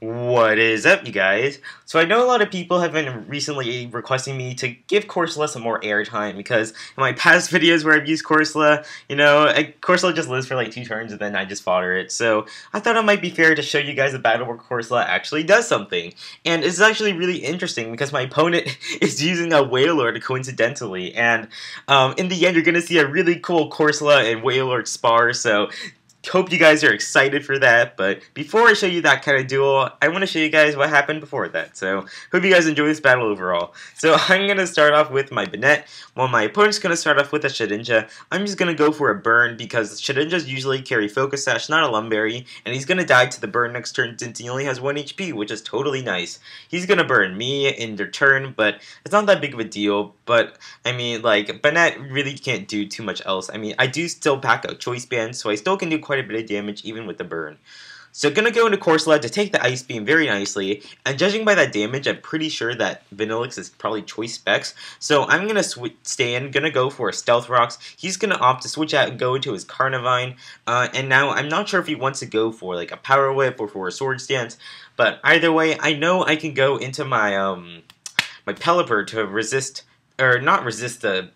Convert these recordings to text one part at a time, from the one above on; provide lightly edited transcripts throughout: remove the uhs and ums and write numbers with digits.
What is up, you guys? So I know a lot of people have been recently requesting me to give Corsola some more airtime because in my past videos where I've used Corsola, Corsola just lives for like 2 turns and then I just fodder it. So I thought it might be fair to show you guys a battle where Corsola actually does something. And it's actually really interesting because my opponent is using a Wailord coincidentally. And in the end, you're going to see a really cool Corsola and Wailord spar. So hope you guys are excited for that, but before I show you that kind of duel, I want to show you guys what happened before that. So, hope you guys enjoy this battle overall. So, I'm going to start off with my Banette, while my opponent's going to start off with a Shedinja. I'm just going to go for a burn, because Shedinjas usually carry Focus Sash, not a Lumberry, and he's going to die to the burn next turn since he only has 1 HP, which is totally nice. He's going to burn me in return, but it's not that big of a deal, but, I mean, like, Banette really can't do too much else. I mean, I do still pack out Choice Band, so I still can do quite a bit of damage even with the burn. So gonna go into Corsola to take the Ice Beam very nicely, and judging by that damage, I'm pretty sure that Vanillix is probably choice specs, so I'm gonna stay in, gonna go for a Stealth Rocks. He's gonna opt to switch out and go into his Carnivine, and now I'm not sure if he wants to go for like a Power Whip or for a Swords Dance, but either way, I know I can go into my my Pelipper to resist, or not resist the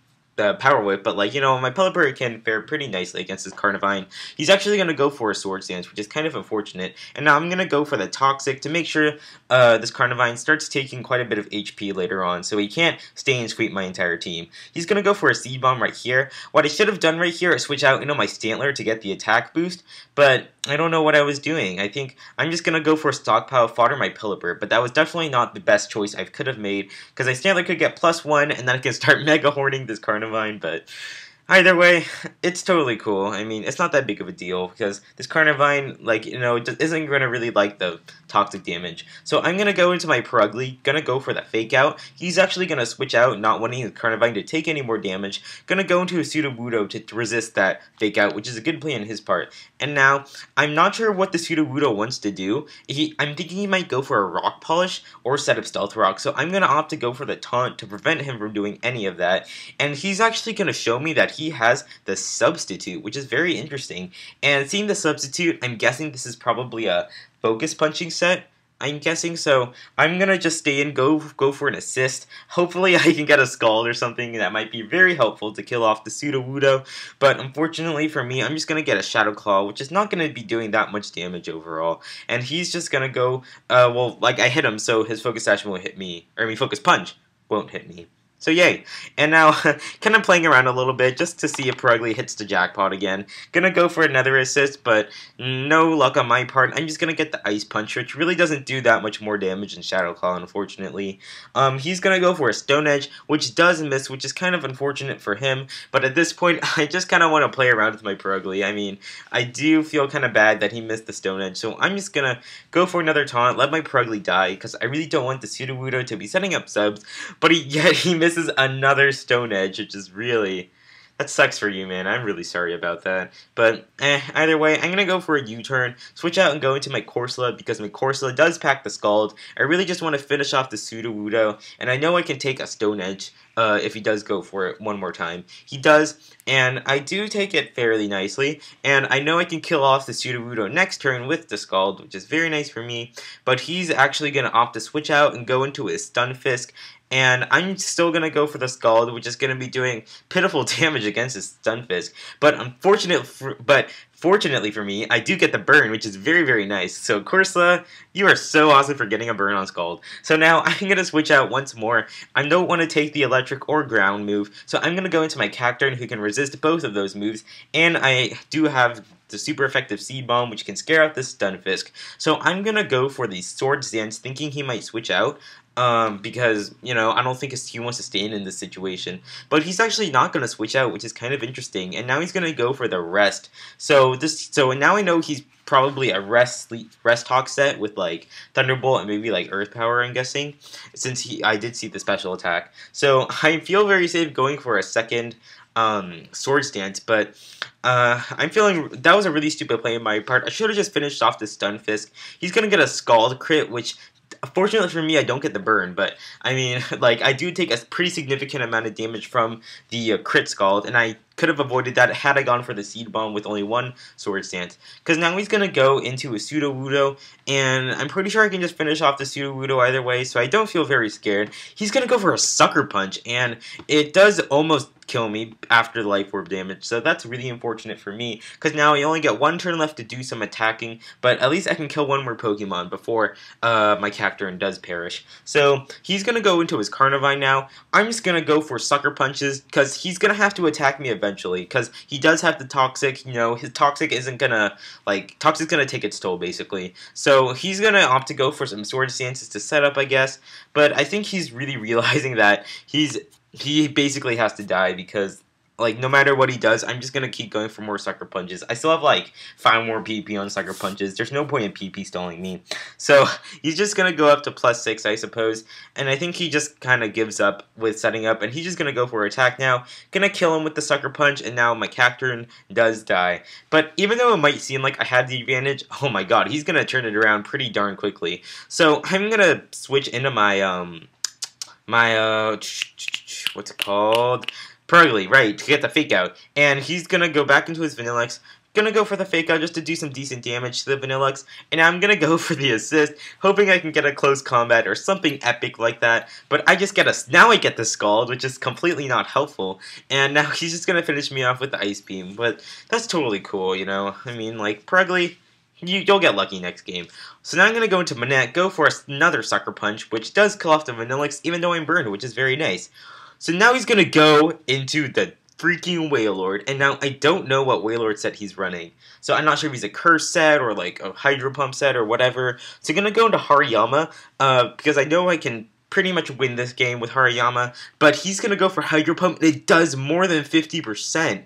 Power Whip, but like, my Pelipper can fare pretty nicely against his Carnivine. He's actually going to go for a Swords Dance, which is kind of unfortunate, and now I'm going to go for the Toxic to make sure this Carnivine starts taking quite a bit of HP later on, so he can't stay and sweep my entire team. He's going to go for a Seed Bomb right here. What I should have done right here is switch out into my Stantler to get the attack boost, but I don't know what I was doing. I think I'm just going to go for a Stockpile, fodder my Pelipper, but that was definitely not the best choice I could have made, because my Stantler could get +1, and then I can start Mega Horning this Carnivine, but either way, it's totally cool. I mean, it's not that big of a deal, because this Carnivine, like, isn't going to really like the toxic damage. So I'm going to go into my Purugly, going to go for the Fake Out. He's actually going to switch out, not wanting the Carnivine to take any more damage. Going to go into a Sudowoodo to resist that Fake Out, which is a good play on his part. And now, I'm not sure what the Sudowoodo wants to do. I'm thinking he might go for a Rock Polish or set up Stealth Rock, so I'm going to opt to go for the Taunt to prevent him from doing any of that. And he's actually going to show me that he has the Substitute, which is very interesting. And seeing the Substitute, I'm guessing this is probably a Focus Punching set. I'm guessing, so I'm gonna just stay in, go for an assist. Hopefully I can get a Scald or something that might be very helpful to kill off the Sudowoodo, but unfortunately for me, I'm just gonna get a Shadow Claw, which is not gonna be doing that much damage overall, and he's just gonna go, well, like, I hit him, so his Focus Sash won't hit me, or I mean, Focus Punch won't hit me. So yay. And now, kind of playing around a little bit just to see if Purugly hits the jackpot again. Gonna go for another assist, but no luck on my part. I'm just gonna get the Ice Punch, which really doesn't do that much more damage than Shadow Claw, unfortunately. He's gonna go for a Stone Edge, which does miss, which is kind of unfortunate for him. But at this point, I just kind of want to play around with my Purugly. I mean, I do feel kind of bad that he missed the Stone Edge, so I'm just gonna go for another taunt, let my Purugly die, because I really don't want the Sudowoodo to be setting up subs, but yet he misses another Stone Edge, which is really... that sucks for you, man. I'm really sorry about that. But, either way, I'm gonna go for a U-turn, switch out and go into my Corsola, because my Corsola does pack the Scald. I really just want to finish off the Sudowoodo, and I know I can take a Stone Edge, if he does go for it one more time. He does, and I do take it fairly nicely, and I know I can kill off the Sudowoodo next turn with the Scald, which is very nice for me, but he's actually gonna opt to switch out and go into his Stunfisk, and I'm still going to go for the Scald, which is going to be doing pitiful damage against his Stunfisk. But fortunately for me, I do get the burn, which is very, very nice. So Corsola, you are so awesome for getting a burn on Scald. So now I'm going to switch out once more. I don't want to take the electric or ground move, so I'm going to go into my Cacturne, who can resist both of those moves, and I do have the super effective Seed Bomb, which can scare out this Stunfisk. So I'm going to go for the Swords Dance, thinking he might switch out. Because, I don't think he wants to stay in this situation. But he's actually not going to switch out, which is kind of interesting. And now he's going to go for the Rest. So now I know he's probably a Rest Hawk set with, like, Thunderbolt and maybe, like, Earth Power, I'm guessing. Since I did see the special attack. So I feel very safe going for a second Swords Dance, but I'm feeling that was a really stupid play on my part. I should have just finished off the Stunfisk. He's going to get a Scald crit, which... fortunately for me, I don't get the burn, but I mean, like, I do take a pretty significant amount of damage from the crit Scald, and I could have avoided that had I gone for the Seed Bomb with only one Sword Stance. Because now he's going to go into a Sudowoodo, and I'm pretty sure I can just finish off the Sudowoodo either way, so I don't feel very scared. He's going to go for a Sucker Punch, and it does almost kill me after the Life Orb damage, so that's really unfortunate for me, because now I only get one turn left to do some attacking, but at least I can kill one more Pokemon before my Cacturne does perish. So he's going to go into his Carnivine now. I'm just going to go for Sucker Punches, because he's going to have to attack me eventually, because he does have the Toxic. You know, his Toxic isn't going to, like, Toxic's going to take its toll, basically. So he's going to opt to go for some Sword Stances to set up, I guess, but I think he's really realizing that he basically has to die, because like no matter what he does, I'm just gonna keep going for more Sucker Punches. I still have like 5 more PP on Sucker Punches. There's no point in PP stalling me. So he's just gonna go up to +6, I suppose. And I think he just kind of gives up with setting up, and he's just gonna go for attack now. Gonna kill him with the Sucker Punch, and now my Cacturne does die. But even though it might seem like I had the advantage, oh my god, he's gonna turn it around pretty darn quickly. So I'm gonna switch into my what's it called? Purgly, right, to get the Fake Out. And he's gonna go back into his Vanilluxe. Gonna go for the Fake Out just to do some decent damage to the Vanilluxe. And I'm gonna go for the assist, hoping I can get a close combat or something epic like that. But I just get now I get the Scald, which is completely not helpful. And now he's just gonna finish me off with the Ice Beam. But that's totally cool, you know? I mean, like, Purgly, you'll get lucky next game. So now I'm going to go into Manette, go for another Sucker Punch, which does kill off the Vanilluxe, even though I'm burned, which is very nice. So now he's going to go into the freaking Wailord, and now I don't know what Wailord set he's running. So I'm not sure if he's a Curse set, or like a Hydro Pump set, or whatever. So I'm going to go into Hariyama, because I know I can pretty much win this game with Hariyama, but he's going to go for Hydro Pump, and it does more than 50%.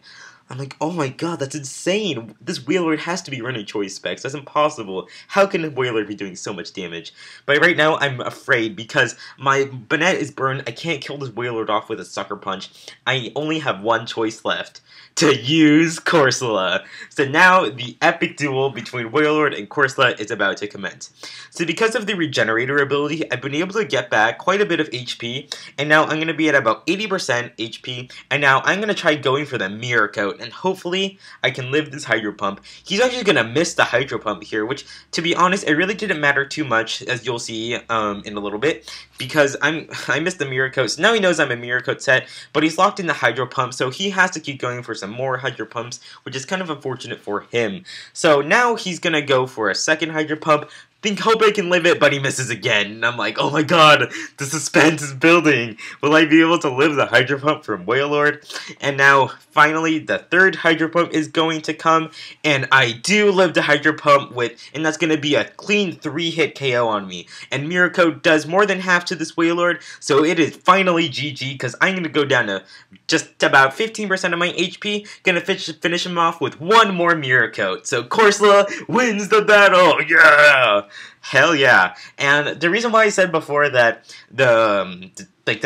I'm like, oh my god, that's insane. This Wailord has to be running choice specs. That's impossible. How can a Wailord be doing so much damage? But right now, I'm afraid because my Banette is burned. I can't kill this Wailord off with a Sucker Punch. I only have one choice left. To use Corsola. So now the epic duel between Wailord and Corsola is about to commence. So because of the Regenerator ability, I've been able to get back quite a bit of HP, and now I'm going to be at about 80% HP, and now I'm going to try going for the Mirror Coat, and hopefully I can live this Hydro Pump. He's actually going to miss the Hydro Pump here, which, to be honest, it really didn't matter too much, as you'll see in a little bit, because I missed the Mirror Coat. So now he knows I'm a Mirror Coat set, but he's locked in the Hydro Pump, so he has to keep going for some more Hydro Pumps, which is kind of unfortunate for him. So now he's gonna go for a second Hydro Pump. Hope I can live it, but he misses again. And I'm like, oh my god, the suspense is building. Will I be able to live the Hydro Pump from Wailord? And now, finally, the third Hydro Pump is going to come, and I do live the Hydro Pump and that's going to be a clean 3-hit KO on me. And Mirror Coat does more than half to this Wailord, so it is finally GG, because I'm going to go down to just about 15% of my HP, going to finish him off with one more Mirror Coat. So Corsola wins the battle, yeah! Hell yeah. And the reason why I said before that the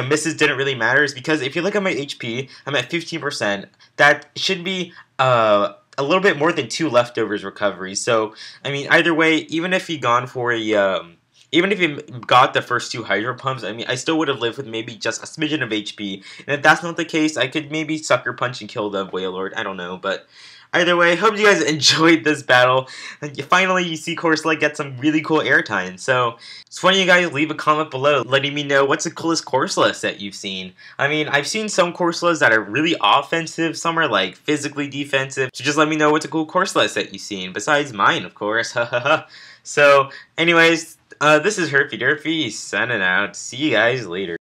misses didn't really matter is because if you look at my HP, I'm at 15%. That should be a little bit more than 2 leftovers recovery. So, I mean, either way, even if he gone for a even if he got the first 2 Hydro Pumps, I mean, I still would have lived with maybe just a smidgen of HP. And if that's not the case, I could maybe Sucker Punch and kill the Wailord. I don't know, but either way, hope you guys enjoyed this battle. And finally, you see Corsola get some really cool airtime. So, why don't you guys leave a comment below letting me know what's the coolest Corsola set you've seen. I mean, I've seen some Corsolas that are really offensive, some are like physically defensive. So just let me know what's a cool Corsola set you've seen, besides mine, of course. So, anyways, this is Herfy Durfy, signing out. See you guys later.